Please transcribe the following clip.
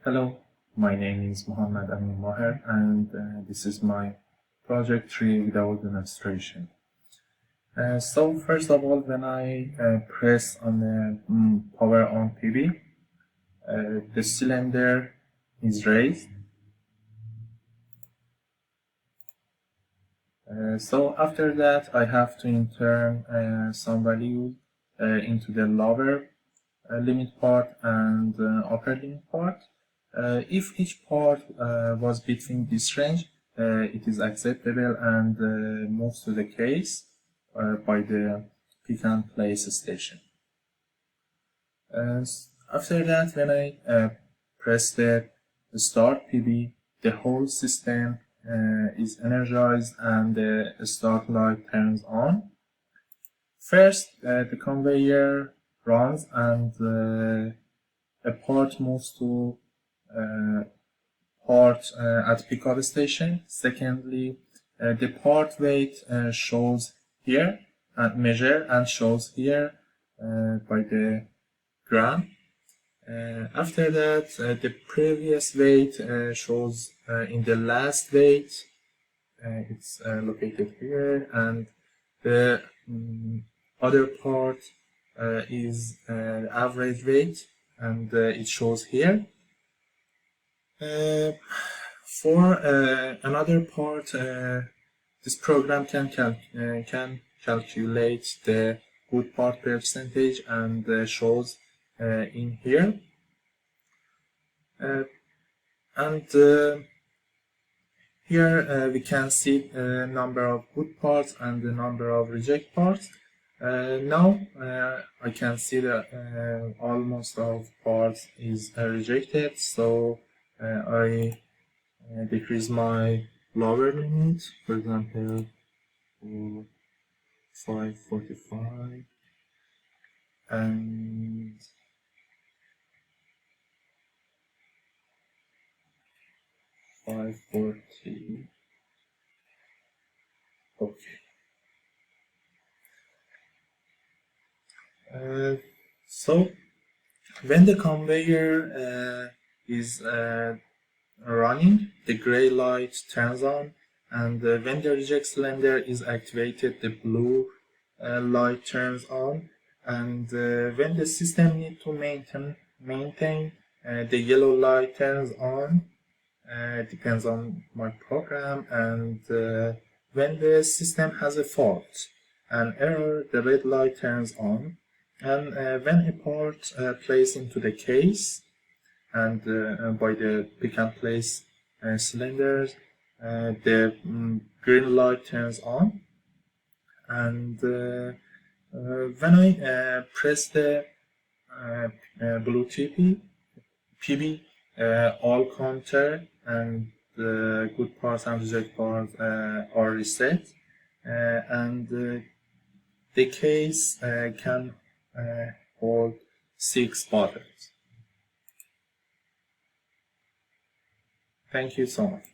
Hello, my name is Mohammad Amin Maher, and this is my project tree without demonstration. So first of all, when I press on the power on PB, the cylinder is raised. So after that, I have to enter some value into the lower limit part and upper limit part. If each part was between this range, it is acceptable and moves to the case by the pick and place station. After that, when I press the start PB, the whole system is energized and the start light turns on. First, the conveyor runs and a part moves to part at pickup station. Secondly, the part weight shows here and measure and shows here by the gram. After that, the previous weight shows in the last weight. It's located here, and the other part is average weight, and it shows here. For another part, this program can calculate the good part percentage and shows in here. Here we can see the number of good parts and the number of reject parts. Now I can see that almost all parts is rejected, so I decrease my lower limit, for example, 545 and 540. Okay. So when the conveyor is running, the gray light turns on, and when the reject cylinder is activated, the blue light turns on, and when the system needs to maintain the yellow light turns on. Depends on my program, and when the system has a fault, an error, the red light turns on, and when a part placed into the case and by the pick and place cylinders, the green light turns on, and when I press the blue PB, all counter and the good parts and reject parts are reset, and the case can hold 6 bottles. Thank you so much.